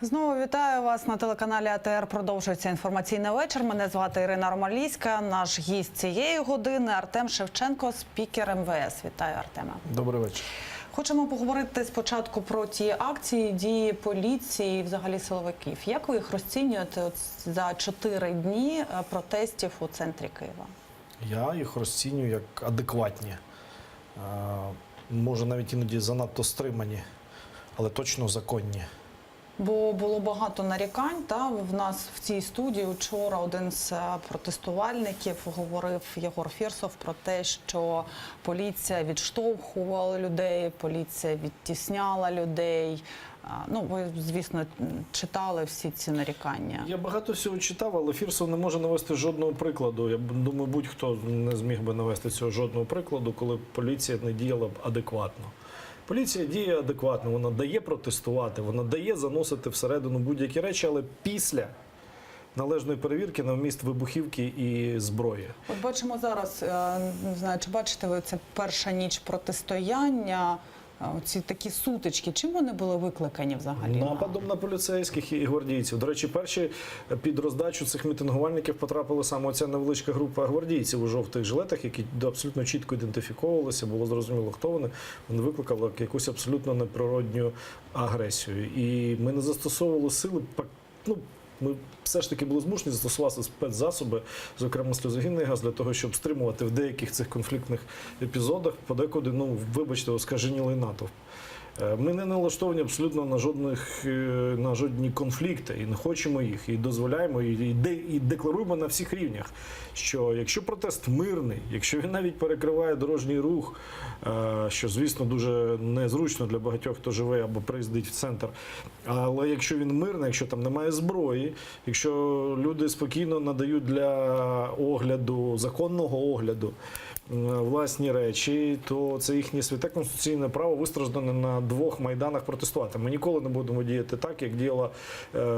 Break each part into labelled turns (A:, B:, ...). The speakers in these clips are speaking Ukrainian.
A: Знову вітаю вас на телеканалі АТР. Продовжується інформаційний вечір. Мене звати Ірина Ромалійська. Наш гість цієї години Артем Шевченко, спікер МВС. Вітаю, Артема.
B: Добрий вечір.
A: Хочемо поговорити спочатку про ті акції, дії поліції і взагалі силовиків. Як ви їх розцінюєте за 4 дні протестів у центрі Києва?
B: Я їх розцінюю як адекватні. Може навіть іноді занадто стримані, але точно законні.
A: Бо було багато нарікань. В нас в цій студії вчора один з протестувальників говорив, Єгор Фірсов, про те, що поліція відштовхувала людей, поліція відтісняла людей. Ну, ви, звісно, читали всі ці нарікання.
B: Я багато всього читав, але Фірсов не може навести жодного прикладу. Я думаю, будь-хто не зміг би навести цього жодного прикладу, коли поліція не діяла б адекватно. Поліція діє адекватно, вона дає протестувати, вона дає заносити всередину будь-які речі, але після належної перевірки на вміст вибухівки і зброї.
A: От бачимо зараз, не знаю, чи бачите ви, це перша ніч протистояння, ці такі сутички. Чим вони були викликані взагалі?
B: Нападом на поліцейських і гвардійців. До речі, перші під роздачу цих мітингувальників потрапила саме оця невеличка група гвардійців у жовтих жилетах, які абсолютно чітко ідентифіковувалися, було зрозуміло, хто вони. Вони викликали якусь абсолютно неприродню агресію. І ми не застосовували сили, ми все ж таки були змушені застосувати спецзасоби, зокрема сльозогінний газ, для того, щоб стримувати в деяких цих конфліктних епізодах подекуди, вибачте, оскаженілий натовп. Ми не налаштовані абсолютно на жодні конфлікти і не хочемо їх, і дозволяємо, і декларуємо на всіх рівнях, що якщо протест мирний, якщо він навіть перекриває дорожній рух, що, звісно, дуже незручно для багатьох, хто живе або приїздить в центр, але якщо він мирний, якщо там немає зброї, якщо люди спокійно надають для огляду, законного огляду, власні речі, то це їхнє святе конституційне право вистраждане на 2 майданах протестувати. Ми ніколи не будемо діяти так, як діяла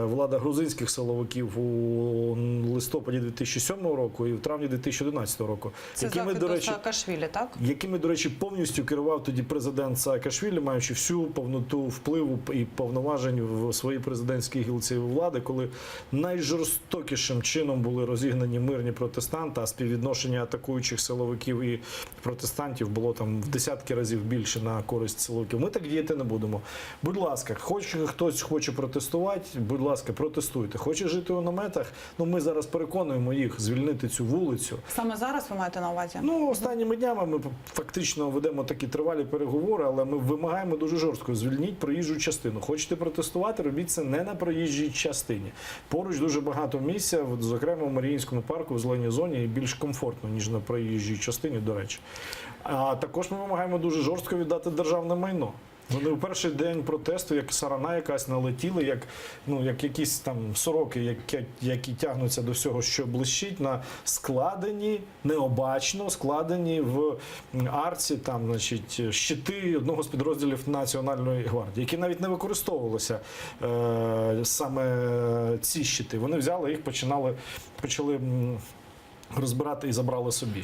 B: влада грузинських силовиків у листопаді 2007 року і в травні 2011 року.
A: Це захід до Саакашвілі, так?
B: Якими, до речі, повністю керував тоді президент Саакашвілі, маючи всю повноту впливу і повноважень в своїй президентській гілці влади, коли найжорстокішим чином були розігнані мирні протестанти, а співвідношення атакуючих силовиків і протестантів було там в десятки разів більше на користь силовиків. Ми так діяти не будемо. Будь ласка, хтось хоче протестувати, будь ласка, протестуйте. Хоче жити у наметах, ми зараз переконуємо їх звільнити цю вулицю.
A: Саме зараз ви маєте на увазі?
B: Останніми днями ми фактично ведемо такі тривалі переговори, але ми вимагаємо дуже жорстко: звільніть проїжджу частину. Хочете протестувати, робіть це не на проїжджій частині. Поруч дуже багато місця, зокрема в Маріїнському парку, в зеленій зоні, і більш комфортно, ніж на проїжджій частині, до речі. А також ми вимагаємо дуже жорстко віддати державне майно. Вони у перший день протесту, як сарана якась, налетіли, як якісь там сороки, які тягнуться до всього, що блищить, на складені, необачно складені в арці, щити одного з підрозділів Національної гвардії, які навіть не використовувалися саме ці щити. Вони взяли їх, почали розбирати і забрали собі.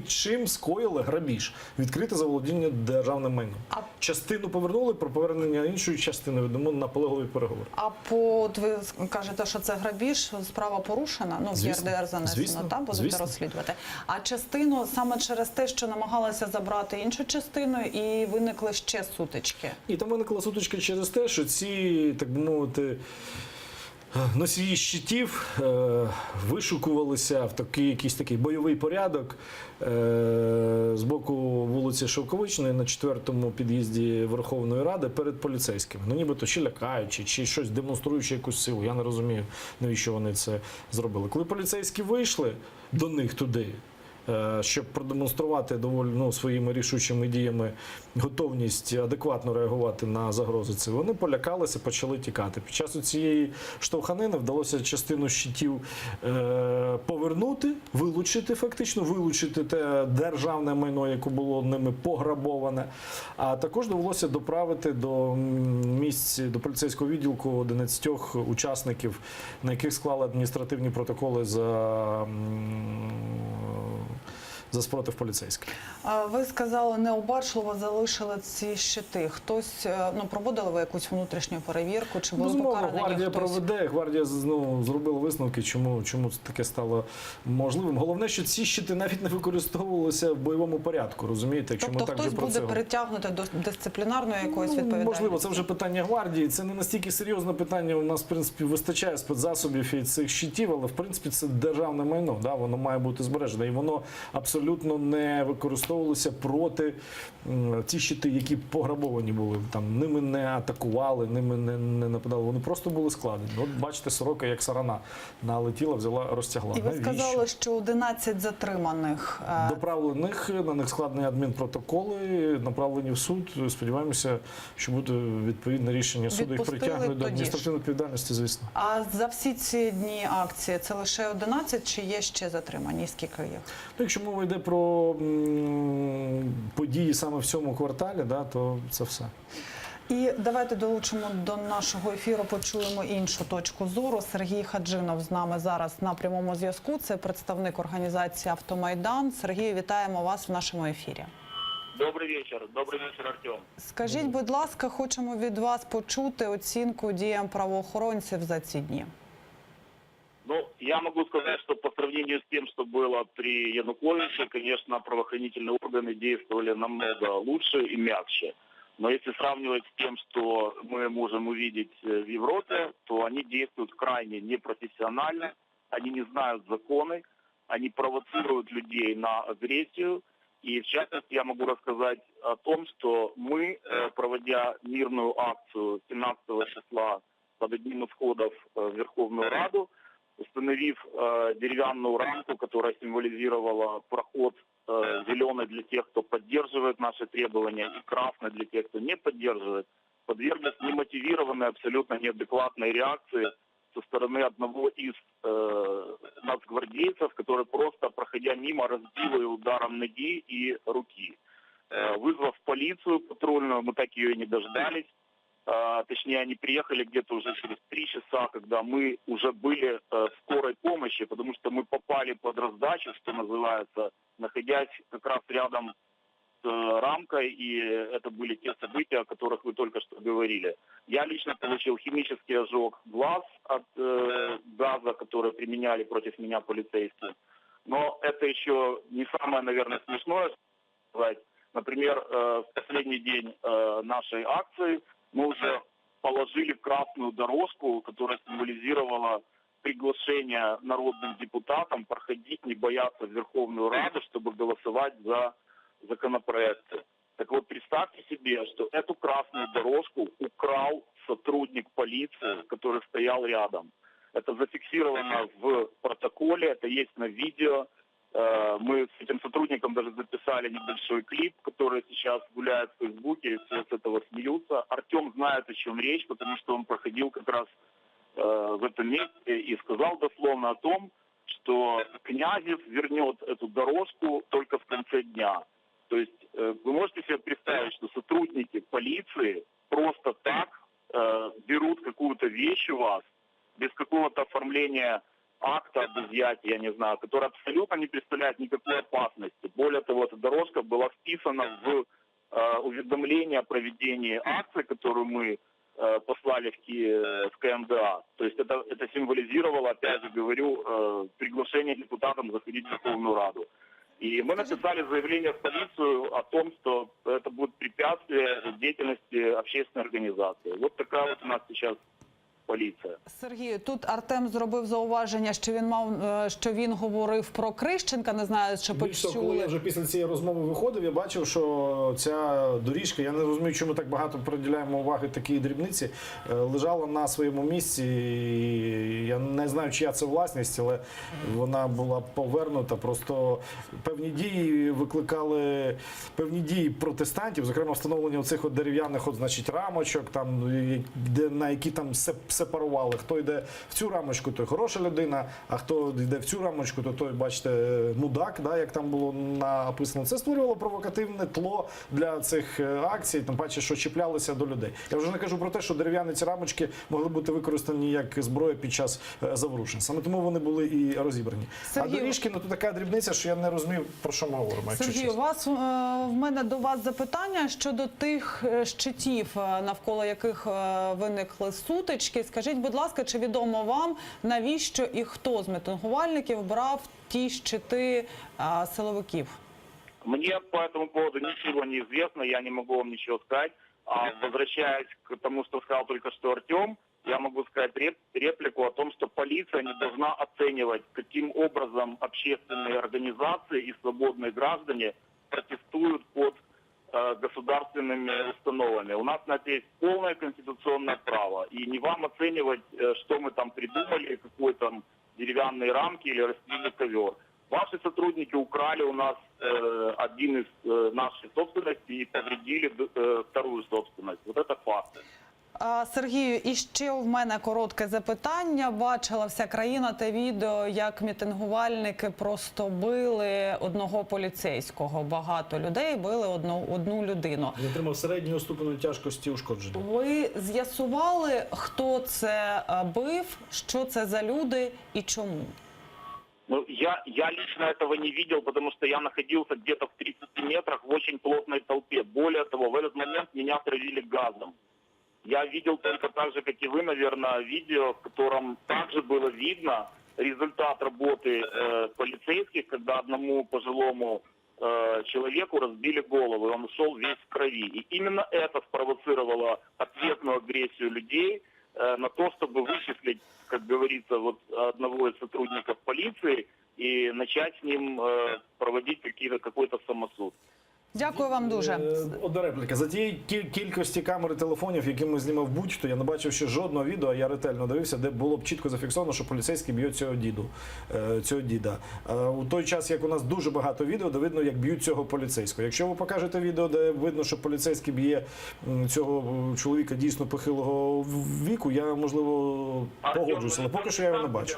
B: Чим скоїли грабіж? Відкрите заволодіння державним майном. Частину повернули, про повернення іншої частини ведемо наполегливі переговори.
A: От ви кажете, що це грабіж, справа порушена, в ЄРДР занесено, будете розслідувати. А частину саме через те, що намагалися забрати іншу частину, і виникли ще сутички? І
B: там виникла сутичка через те, що ці, так би мовити, носії щитів вишукувалися в якийсь такий бойовий порядок з боку вулиці Шовковичної на 4-му під'їзді Верховної Ради перед поліцейськими. Нібито чи лякаючи, чи щось демонструючи якусь силу. Я не розумію, навіщо вони це зробили. Коли поліцейські вийшли до них туди, щоб продемонструвати доволі своїми рішучими діями готовність адекватно реагувати на загрози, вони полякалися, почали тікати. Під час цієї штовханини вдалося частину щитів повернути, вилучити те державне майно, яке було ними пограбоване, а також довелося доправити до місць, до поліцейського відділку 11 учасників, на яких склали адміністративні протоколи за за спротив поліцейських.
A: Ви сказали, необачливо залишили ці щити. Хтось, проводили ви якусь внутрішню перевірку? Чи були
B: Безумовно,
A: покарані
B: гвардія
A: хтось?
B: проведе, гвардія зробила висновки, чому це таке стало можливим. Головне, що ці щити навіть не використовувалися в бойовому порядку, розумієте? Якщо
A: Тобто
B: ми так
A: хтось
B: же про
A: буде
B: це
A: притягнути до дисциплінарної якоїсь відповідальності?
B: Можливо, це вже питання гвардії. Це не настільки серйозне питання. У нас, в принципі, вистачає спецзасобів і цих щитів, але, в принципі, це державне майно. Да? Воно має бути збережене. І воно абсолютно не використовувалося проти ті щити, які пограбовані були. Там ними не атакували, ними не нападали. Вони просто були складені. От бачите, сорока, як сарана, налетіла, взяла, розтягла.
A: І ви
B: Навіщо?
A: сказали, що 11 затриманих.
B: Доправлених, на них складені адмінпротоколи, направлені в суд. Сподіваємося, що буде відповідне рішення суду. Їх
A: Відпустили
B: притягнуть до
A: тоді ж.
B: адміністративної відповідальності, звісно.
A: А за всі ці дні акції це лише 11 чи є ще затримані? Скільки їх?
B: Ну, якщо мова йде про події саме в цьому кварталі, да, то це все.
A: І давайте долучимо до нашого ефіру, почуємо іншу точку зору. Сергій Хаджинов з нами зараз на прямому зв'язку. Це представник організації «Автомайдан». Сергію, вітаємо вас в нашому ефірі.
C: Добрий вечір, Артем.
A: Скажіть, будь ласка, хочемо від вас почути оцінку діям правоохоронців за ці дні.
C: Ну, я могу сказать, что по сравнению с тем, что было при Януковиче, конечно, правоохранительные органы действовали намного лучше и мягче. Но если сравнивать с тем, что мы можем увидеть в Европе, то они действуют крайне непрофессионально, они не знают законы, они провоцируют людей на агрессию. И в частности я могу рассказать о том, что мы, проводя мирную акцию 17 числа под одним из входов в Верховную Раду, установив деревянную рамку, которая символизировала проход зеленый для тех, кто поддерживает наши требования, и красный для тех, кто не поддерживает, подверглись немотивированной, абсолютно неадекватной реакции со стороны одного из нацгвардейцев, который просто, проходя мимо, разбил ее ударом ноги и руки. Вызвав полицию патрульную, мы так ее и не дождались. Точнее, они приехали где-то уже через 3 часа, когда мы уже были в скорой помощи, потому что мы попали под раздачу, что называется, находясь как раз рядом с рамкой, и это были те события, о которых вы только что говорили. Я лично получил химический ожог глаз от газа, который применяли против меня полицейские. Но это еще не самое, наверное, смешное. Например, в последний день нашей акции мы уже положили красную дорожку, которая символизировала приглашение народным депутатам проходить, не бояться в Верховную Раду, чтобы голосовать за законопроекты. Так вот, представьте себе, что эту красную дорожку украл сотрудник полиции, который стоял рядом. Это зафиксировано в протоколе, это есть на видео. Мы с этим сотрудником даже записали небольшой клип, который сейчас гуляет в Фейсбуке, и все с этого смеются. Артем знает, о чем речь, потому что он проходил как раз в этом месте и сказал дословно о том, что Князев вернет эту дорожку только в конце дня. То есть вы можете себе представить, что сотрудники полиции просто так берут какую-то вещь у вас, без какого-то оформления акта об изъятии, я не знаю, который абсолютно не представляет никакой опасности. Более того, эта дорожка была вписана в уведомление о проведении акции, которую мы послали в КМДА. То есть это символизировало, опять же говорю, приглашение депутатам заходить в Верховную Раду. И мы написали заявление в полицию о том, что это будет препятствие деятельности общественной организации. Вот такая вот у нас сейчас поліція.
A: Сергію, тут Артем зробив зауваження, що він говорив про Крищенка, не знаю, чи почули.
B: Коли я вже після цієї розмови виходив, я бачив, що ця доріжка, я не розумію, чому так багато приділяємо уваги такій дрібниці, лежала на своєму місці. І я не знаю, чия це власність, але вона була повернута. Просто певні дії викликали, певні дії протестантів, зокрема встановлення оцих от дерев'яних, значить, рамочок, там, на які там сепарували. Хто йде в цю рамочку, той хороша людина, а хто йде в цю рамочку, то той, бачите, мудак, да, як там було написано. Це створювало провокативне тло для цих акцій, тим паче, що чіплялися до людей. Я вже не кажу про те, що дерев'яні ці рамочки могли бути використані як зброя під час заворушень. Саме тому вони були і розібрані.
A: Сергій,
B: А доріжки, ну, то така дрібниця, що я не розумів, про що ми говоримо. якщо
A: Сергій,
B: чесно.
A: в мене до вас запитання щодо тих щитів, навколо яких виникли сутички. Скажіть, будь ласка, чи відомо вам, навіщо і хто з мітингувальників брав ті щити силовиків?
C: Мне по этому поводу ничего не известно, я не могу вам ничего сказать. А возвращаясь к тому, что сказал только что Артем, я могу сказать реплику о том, что полиция не должна оценивать, каким образом общественные организации и свободные граждане протестуют под государственными установами. У нас на это есть полное конституционное право. И не вам оценивать, что мы там придумали, какой там деревянные рамки или растительный ковер. Ваши сотрудники украли у нас один из нашей собственности и повредили вторую собственность. Вот это факт.
A: Сергію, і ще в мене коротке запитання. Бачила вся країна те відео, як мітингувальники просто били одного поліцейського. Багато людей били одну людину.
B: Він отримав середнього ступеню тяжкості ушкодження.
A: Ви з'ясували, хто це бив, що це за люди і чому?
C: Ну, я лично этого не видел, потому что я находился где-то в 30 метрах в очень плотной толпе. Более того, в этот момент меня травили газом. Я видел только так же, как и вы, наверное, видео, в котором также было видно результат работы полицейских, когда одному пожилому человеку разбили голову, и он ушел весь в крови. И именно это спровоцировало ответную агрессию людей на то, чтобы вычислить, как говорится, вот одного из сотрудников полиции и начать с ним проводить какой-то самосуд.
A: Дякую вам дуже.
B: Одна репліка. За тієї кількості камер і телефонів, якими знімав будь-хто, я не бачив ще жодного відео, а я ретельно дивився, де було б чітко зафіксовано, що поліцейський б'є цього діда. У той час, як у нас дуже багато відео, де видно, як б'ють цього поліцейського. Якщо ви покажете відео, де видно, що поліцейський б'є цього чоловіка дійсно похилого віку, я, можливо, погоджуюся, але поки що я його не бачу.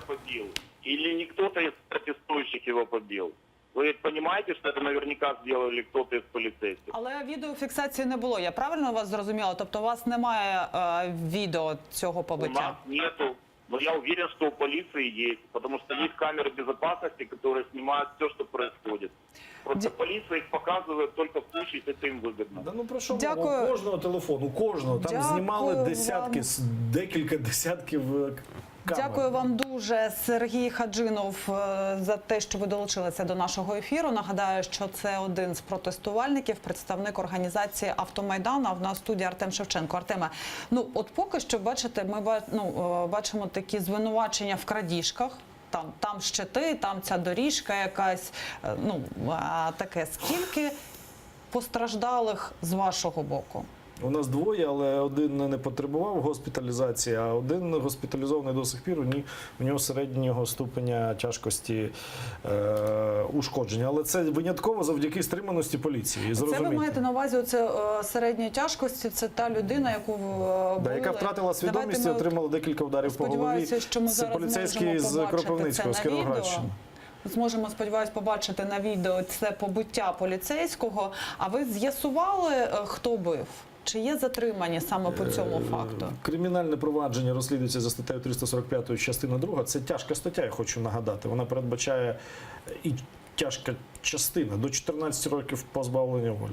C: Или не кто-то из протестующих его побил? Ви розумієте, що це наверняка зробили хтось із поліцейських?
A: Але відеофіксації не було, я правильно вас зрозуміла? Тобто у вас немає відео цього побиття?
C: У нас нету. Но я уверен, что у полиции есть, потому что есть камеры безопасности, которые снимают все, что происходит. Просто полиция их показывает только в случае, если это им выгодно.
B: Да ну про що
A: Дякую.
B: мова? У кожного телефону, у кожного. Там
A: Дякую
B: знімали
A: вам.
B: десятки, декілька десятків камер.
A: Дякую вам дуже, Сергій Хаджинов, за те, що ви долучилися до нашого ефіру. Нагадаю, що це один з протестувальників, представник організації «Автомайдан», а в нас в студії Артем Шевченко. Артеме, ну от поки що, бачите, ми бачимо такі звинувачення в крадіжках. Там щити, там ця доріжка якась, таке. Скільки постраждалих з вашого боку?
B: У нас двоє, але один не потребував госпіталізації, а один госпіталізований до сих пір, у нього середнього ступеня тяжкості ушкодження. Але це винятково завдяки стриманості поліції.
A: Це ви маєте на увазі оце середньої тяжкості, це та людина, яку били?
B: Яка втратила свідомість і отримала декілька ударів по голові.
A: Що ми зараз
B: поліцейський з Кропивницького, з Кіровоградщини.
A: Зможемо, сподіваюсь, побачити на відео це побиття поліцейського. А ви з'ясували, хто бив? Чи є затримані саме по цьому факту?
B: Кримінальне провадження розслідується за статтею 345 частина 2. Це тяжка стаття, я хочу нагадати. Вона передбачає і тяжка частина до 14 років позбавлення волі.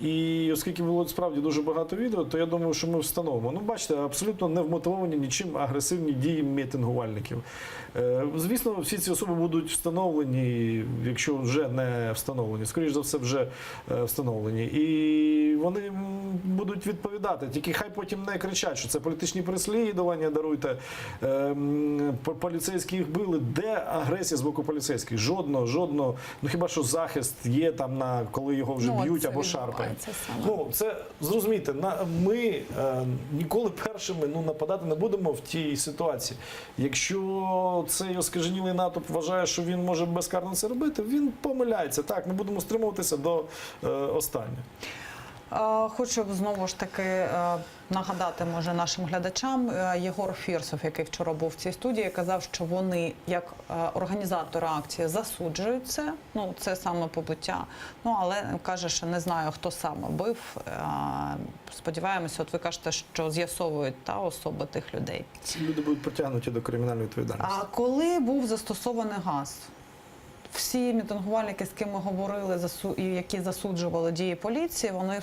B: І оскільки було справді дуже багато відео, то я думаю, що ми встановимо. Ну, бачите, абсолютно не вмотивовані нічим агресивні дії мітингувальників. Звісно, всі ці особи будуть встановлені, якщо вже не встановлені. Скоріше за все, вже встановлені. І вони будуть відповідати. Тільки хай потім не кричать, що це політичні переслідування, даруйте. Поліцейські їх били. Де агресія з боку поліцейських? Жодного. Ну, хіба що захист є там, коли його вже б'ють або шарпають. Ну, це, зрозумійте, ми ніколи першими нападати не будемо в тій ситуації. Якщо цей оскаженілий натовп вважає, що він може безкарно це робити, він помиляється. Так, ми будемо стримуватися до останнього.
A: Хочу знову ж таки нагадати, може, нашим глядачам, Єгор Фірсов, який вчора був в цій студії, казав, що вони, як організатори акції, засуджують це, ну, це саме побиття, ну, але каже, що не знаю, хто саме бив. Сподіваємося, от ви кажете, що з'ясовують особи тих людей.
B: Ці люди будуть притягнуті до кримінальної відповідальності.
A: А коли був застосований газ? Всі мітингувальники, з ким ми говорили, і які засуджували дії поліції, вони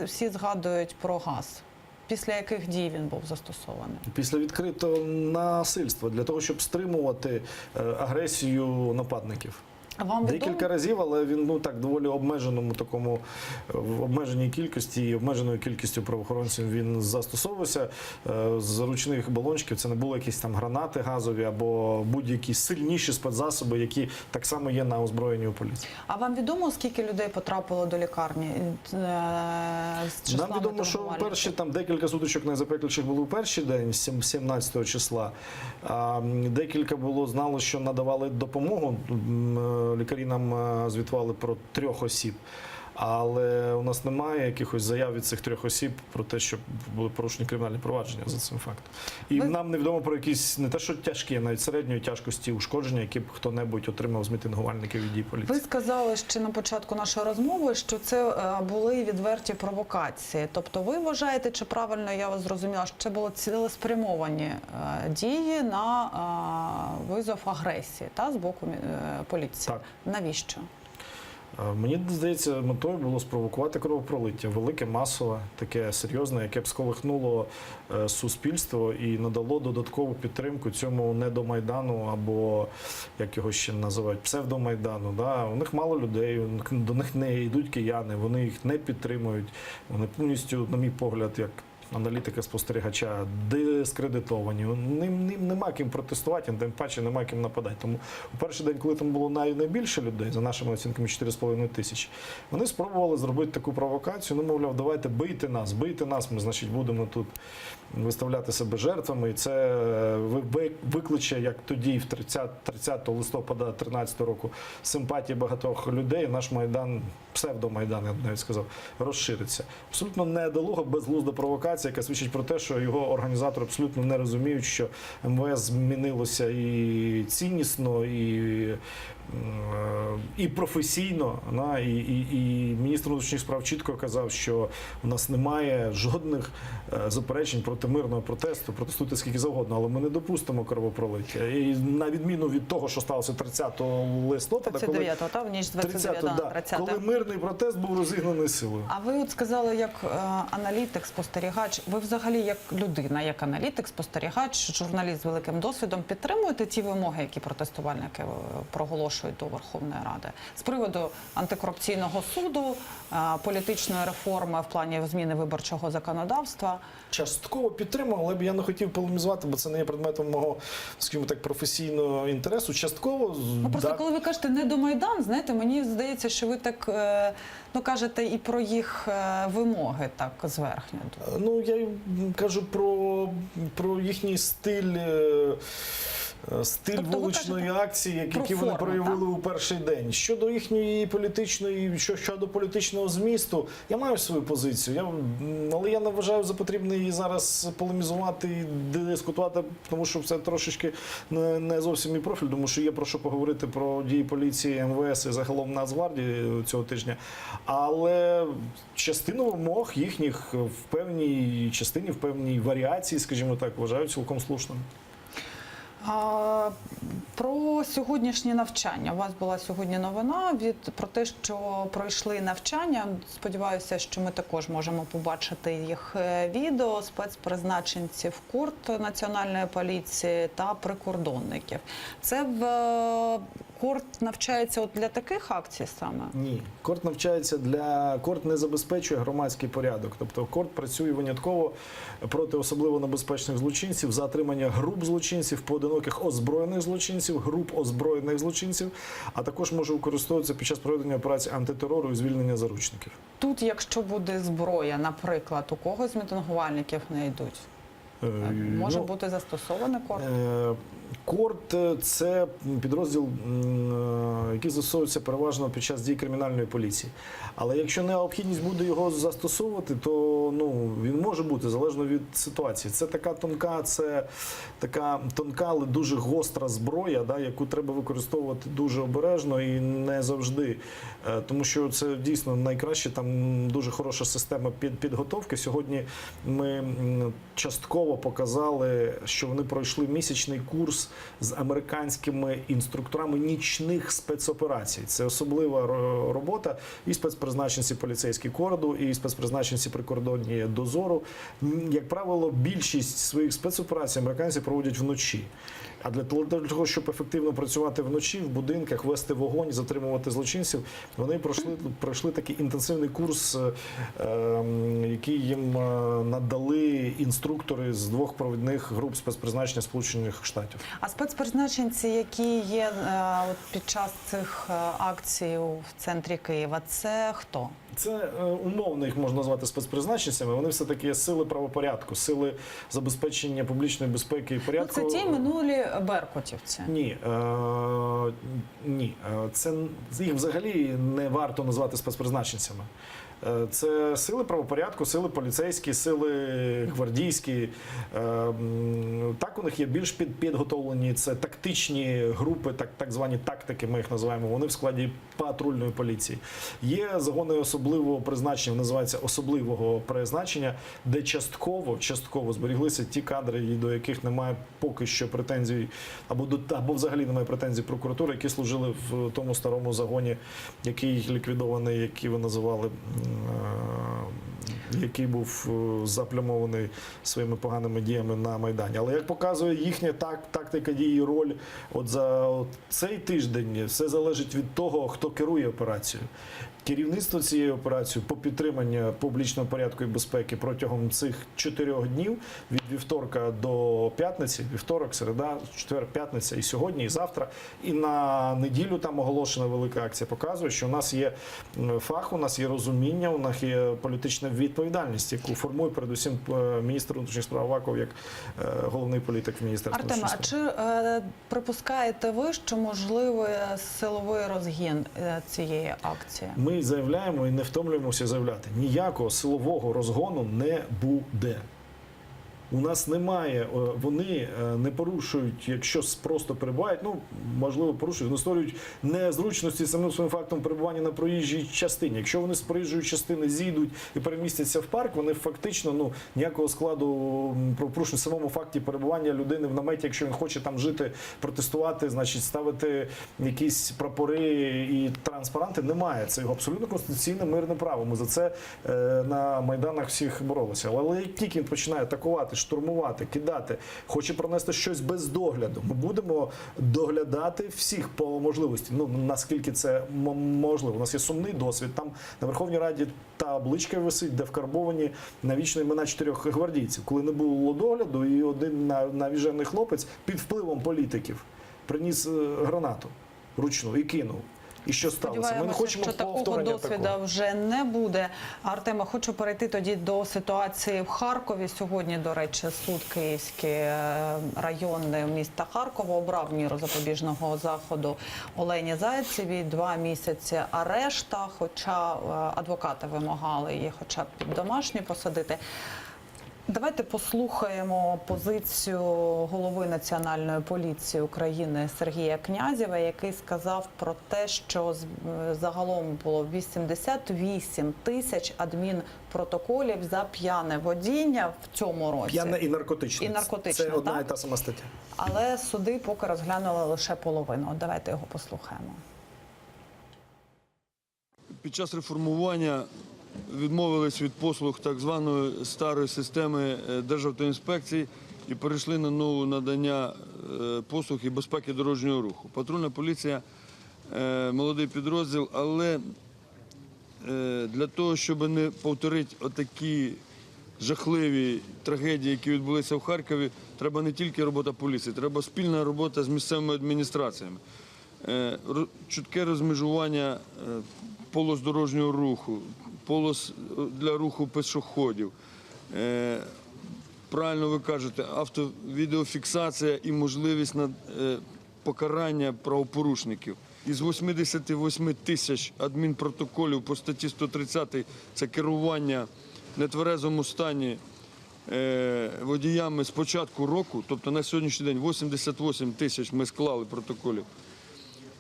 A: всі згадують про газ. Після яких дій він був застосований?
B: Після відкритого насильства, для того, щоб стримувати агресію нападників.
A: А вам
B: Декілька разів, але він так доволі обмеженому такому, в обмеженій кількості і обмеженою кількістю правоохоронців він застосовувався. З ручних балончиків це не було якісь там гранати газові або будь-які сильніші спецзасоби, які так само є на озброєнні у поліції.
A: А вам відомо, скільки людей потрапило до лікарні?
B: Нам відомо, що перші там декілька сутичок найзапекліших були у перший день, 17 числа. А декілька було, знало, що надавали допомогу. Лікарі нам звітували про 3 осіб. Але у нас немає якихось заяв від цих 3 осіб про те, що були порушені кримінальні провадження за цим фактом. І нам невідомо про якісь не те, що тяжкі, а навіть середньої тяжкості ушкодження, які б хто-небудь отримав з мітингувальників від дій поліції.
A: Ви сказали ще на початку нашої розмови, що це були відверті провокації. Тобто ви вважаєте, чи правильно я вас зрозуміла, що це були цілеспрямовані дії на визов агресії з боку поліції?
B: Так.
A: Навіщо?
B: Мені здається, метою було спровокувати кровопролиття, велике, масове, таке серйозне, яке б сколихнуло суспільство і надало додаткову підтримку цьому недомайдану, або, як його ще називають, псевдомайдану. Да? У них мало людей, до них не йдуть кияни, вони їх не підтримують, вони повністю, на мій погляд, як аналітика-спостерігача, дискредитовані. Ним нема ким протестувати, тим паче нема ким нападати. Тому у перший день, коли там було найбільше людей, за нашими оцінками 4,5 тисячі, вони спробували зробити таку провокацію, мовляв, давайте бийте нас, ми, значить, будемо тут виставляти себе жертвами. І це викличе, як тоді, в 30 листопада 2013 року, симпатії багатьох людей, наш Майдан, псевдомайдан, я б навіть сказав, розшириться. Абсолютно недолуга, безглузда провокація, яка свідчить про те, що його організатори абсолютно не розуміють, що МВС змінилося і ціннісно, і професійно. І міністр внутрішніх справ чітко казав, що у нас немає жодних заперечень проти мирного протесту, протестуйте скільки завгодно, але ми не допустимо кровопролиття. І на відміну від того, що сталося 30 листопада,
A: 29-го, в ніч з 29 на 30.
B: коли мирний протест був розігнаний силою.
A: А ви от сказали, як аналітик, спостерігач, ви взагалі як людина, як аналітик, спостерігач, журналіст з великим досвідом, підтримуєте ті вимоги, які протестувальники проголошують до Верховної Ради з приводу антикорупційного суду, політичної реформи в плані зміни виборчого законодавства?
B: Частково підтримав, але б я не хотів полемізувати, бо це не є предметом мого, скажімо так, професійного інтересу. Частково...
A: Просто коли ви кажете «недомайдан», знаєте, мені здається, що ви так кажете і про їх вимоги так зверхньо.
B: Я кажу про їхній стиль тобто, вуличної акції, які вони проявили у перший день. Щодо їхньої політичної, щодо політичного змісту, я маю свою позицію, але я не вважаю за потрібне її зараз полемізувати і дискутувати, тому що це трошечки не зовсім мій профіль, тому що є про що поговорити про дії поліції, МВС і загалом Нацгвардії цього тижня. Але частину вимог їхніх в певній частині, в певній варіації, скажімо так, вважаю цілком слушним.
A: Про сьогоднішні навчання. У вас була сьогодні новина про те, що пройшли навчання. Сподіваюся, що ми також можемо побачити їх відео спецпризначенців КУРТ Національної поліції та прикордонників. Це КУРТ навчається для таких акцій саме?
B: Ні. КУРТ не забезпечує громадський порядок. Тобто КУРТ працює винятково проти особливо небезпечних злочинців, за отримання груп злочинців, поодиноких озброєних злочинців, груп озброєних злочинців, а також може використовуватися під час проведення операцій антитерору і звільнення заручників.
A: Тут, якщо буде зброя, наприклад, у когось з мітингувальників не йдуть? Може бути застосований КУРТ?
B: Корд – це підрозділ, який застосовується переважно під час дій кримінальної поліції. Але якщо необхідність буде його застосовувати, то він може бути, залежно від ситуації. Це така тонка, але дуже гостра зброя, яку треба використовувати дуже обережно і не завжди. Тому що це дійсно найкраще, там дуже хороша система підготовки. Сьогодні ми частково показали, що вони пройшли місячний курс з американськими інструкторами нічних спецоперацій. Це особлива робота. І спецпризначенці поліцейські Корду, і спецпризначенці прикордонні дозору. Як правило, більшість своїх спецоперацій американці проводять вночі. А для того, щоб ефективно працювати вночі, в будинках, вести вогонь, затримувати злочинців, вони пройшли такий інтенсивний курс, який їм надали інструктори з 2 провідних груп спецпризначення Сполучених Штатів.
A: А спецпризначенці, які є під час цих акцій в центрі Києва, це хто?
B: Це умовно їх можна назвати спецпризначенцями. Вони все-таки є сили правопорядку, сили забезпечення публічної безпеки і порядку.
A: Це ті минулі беркутівці?
B: Ні. Це їх взагалі не варто назвати спецпризначенцями. Це сили правопорядку, сили поліцейські, сили гвардійські. Так, у них є більш підготовлені, це тактичні групи, так звані тактики, ми їх називаємо, вони в складі патрульної поліції. Є загони особливого призначення, називається особливого призначення, де частково зберіглися ті кадри, до яких немає поки що претензій, або взагалі немає претензій прокуратури, які служили в тому старому загоні, який ліквідований, який ви називали, який був заплямований своїми поганими діями на Майдані. Але як показує їхня тактика дії і роль, за цей тиждень все залежить від того, хто керує операцією. Керівництво цієї операції по підтриманню публічного порядку і безпеки протягом цих 4 днів, від вівторка до п'ятниці, вівторок, середа, четвер, п'ятниця і сьогодні, і завтра, і на неділю там оголошена велика акція, показує, що у нас є фах, у нас є розуміння, у нас є політична відповідальність, яку формує передусім міністр внутрішніх справ Аваков як головний політик в Міністерстві
A: Артеме,
B: внутрішніх справ.
A: а чи припускаєте ви, що можливий силовий розгін цієї акції?
B: Ми заявляємо і не втомлюємося заявляти. Ніякого силового розгону не буде. У нас немає, вони не порушують, якщо просто перебувають, можливо, порушують, вони створюють незручності самим своїм фактом перебування на проїжджій частині. Якщо вони з проїжджої частини зійдуть і перемістяться в парк, вони фактично ніякого складу правопорушень в самому факті перебування людини в наметі, якщо він хоче там жити, протестувати, значить ставити якісь прапори і транспаранти, немає. Це його абсолютно конституційне мирне право. Ми за це на Майданах всіх боролися. Але як тільки він починає атакувати, штурмувати, кидати, хоче пронести щось без догляду, ми будемо доглядати всіх по можливості. Наскільки це можливо. У нас є сумний досвід. Там на Верховній Раді та табличка висить, де вкарбовані навічно імена 4 гвардійців. Коли не було догляду, і один навіжений хлопець під впливом політиків приніс гранату ручну і кинув. І що сталося? Ми не хочемо
A: що такого досвіду вже не буде. Артема, хочу перейти тоді до ситуації в Харкові. Сьогодні, до речі, суд Київський районний міста Харкова обрав міру запобіжного заходу Олені Зайцевій 2 місяці арешта, хоча адвокати вимагали її хоча б під домашню посадити. Давайте послухаємо позицію голови Національної поліції України Сергія Князєва, який сказав про те, що загалом було 88 тисяч адмінпротоколів за п'яне водіння в цьому році.
B: П'яне і наркотичне.
A: І наркотичне,
B: це одна і та сама стаття.
A: Але суди поки розглянули лише половину. Давайте його послухаємо.
D: Під час реформування відмовились від послуг так званої старої системи Державтоінспекції і перейшли на нову надання послуг і безпеки дорожнього руху. Патрульна поліція – молодий підрозділ, але для того, щоб не повторити отакі жахливі трагедії, які відбулися в Харкові, треба не тільки робота поліції, треба спільна робота з місцевими адміністраціями. Чутке розмежування полос дорожнього руху, полос для руху пішоходів, правильно ви кажете, відеофіксація і можливість покарання правопорушників. Із 88 тисяч адмінпротоколів по статті 130 – це керування в нетверезому стані водіями з початку року, тобто на сьогоднішній день 88 тисяч ми склали протоколів.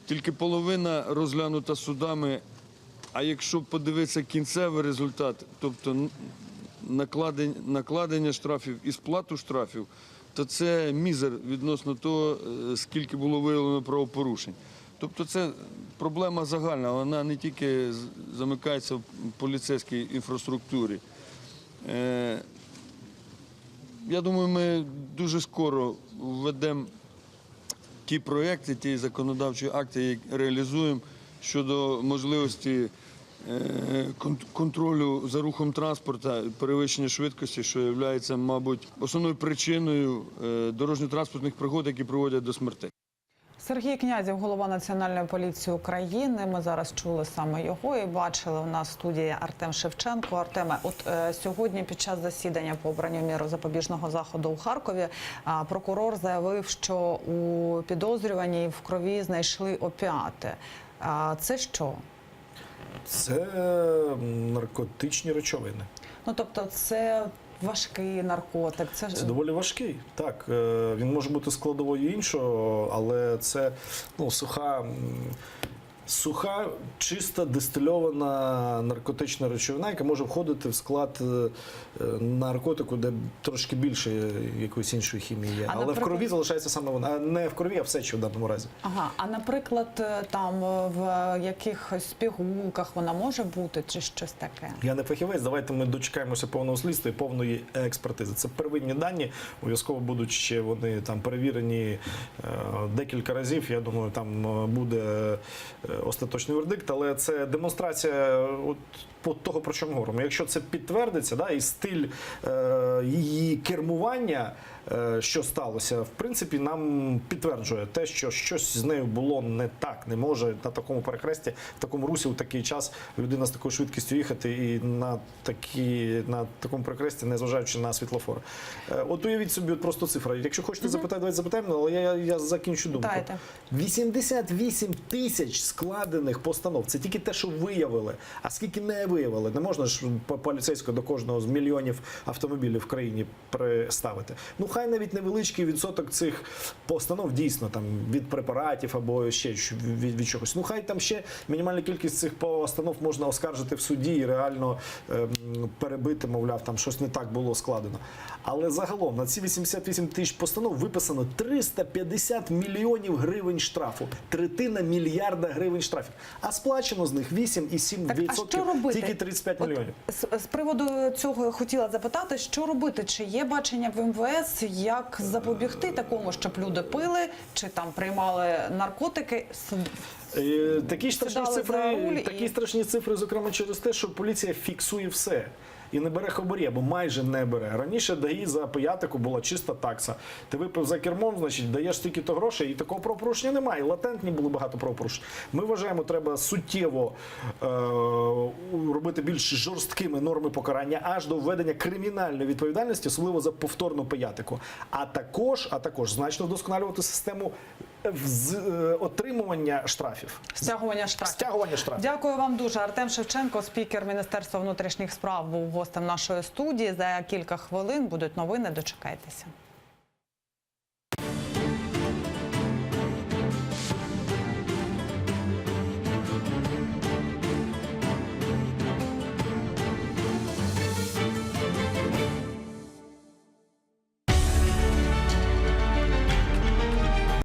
D: Тільки половина розглянута судами, а якщо подивитися кінцевий результат, тобто накладення штрафів і сплату штрафів, то це мізер відносно того, скільки було виявлено правопорушень. Тобто це проблема загальна, вона не тільки замикається в поліцейській інфраструктурі. Я думаю, ми дуже скоро введемо ті проекти, ті законодавчі акти, які реалізуємо щодо можливості контролю за рухом транспорту, перевищення швидкості, що є, мабуть, основною причиною дорожньо-транспортних пригод, які приводять до смертей.
A: Сергій Князєв, голова Національної поліції України. Ми зараз чули саме його і бачили у нас в студії Артем Шевченко. Артеме, от сьогодні під час засідання по обранню міри запобіжного заходу у Харкові прокурор заявив, що у підозрюваній в крові знайшли опіати. Це що?
B: Це наркотичні речовини.
A: Ну, тобто це важкий наркотик.
B: Це доволі важкий. Так, він може бути складовою іншого, але це суха, чиста, дистильована наркотична речовина, яка може входити в склад наркотику, де трошки більше якоїсь іншої хімії є. Але в крові залишається саме вона. А не в крові, а в сечі в даному разі.
A: Ага, а наприклад, там в якихось пігулках вона може бути чи щось таке?
B: Я не фахівець, давайте ми дочекаємося повного слідства і повної експертизи. Це первинні дані, обов'язково будуть ще вони там перевірені декілька разів. Я думаю, там буде остаточний вердикт, але це демонстрація того, про що ми говоримо. Якщо це підтвердиться, да, і стиль її кермування, що сталося, в принципі, нам підтверджує те, що щось з нею було не так. Не може на такому перехресті, в такому русі, у такий час людина з такою швидкістю їхати і на такому перехресті, незважаючи на світлофор. От уявіть собі просто цифра. Якщо хочете запитати, давайте запитаємо, але я закінчу думку.
A: Дайте.
B: 88 тисяч складених постанов. Це тільки те, що виявили. А скільки не виявили? Не можна ж поліцейського до кожного з мільйонів автомобілів в країні приставити. Ну, хай навіть невеличкий відсоток цих постанов дійсно там від препаратів або ще від чогось. Ну, хай там ще мінімальна кількість цих постанов можна оскаржити в суді і реально перебити, мовляв, там щось не так було складено. Але загалом на ці 88 тисяч постанов виписано 350 мільйонів гривень штрафу. Третина мільярда гривень штрафів. А сплачено з них 8,7%, тільки 35 мільйонів.
A: З приводу цього я хотіла запитати, що робити? Чи є бачення в МВС, як запобігти такому, щоб люди пили, чи там приймали наркотики?
B: Такі страшні цифри, зокрема через те, що поліція фіксує все. І не бере хабарі, або майже не бере. Раніше ДАІ за пиятику була чиста такса. Ти випив за кермом, значить, даєш стільки-то грошей, і такого правопорушення немає. Латентні були багато правопорушень. Ми вважаємо, треба суттєво робити більш жорсткими норми покарання, аж до введення кримінальної відповідальності, особливо за повторну пиятику. А також значно вдосконалювати систему отримування штрафів.
A: Стягування штрафів. Дякую вам дуже. Артем Шевченко, спікер Міністерства внутрішніх справ, був гостем нашої студії. За кілька хвилин будуть новини. Дочекайтеся.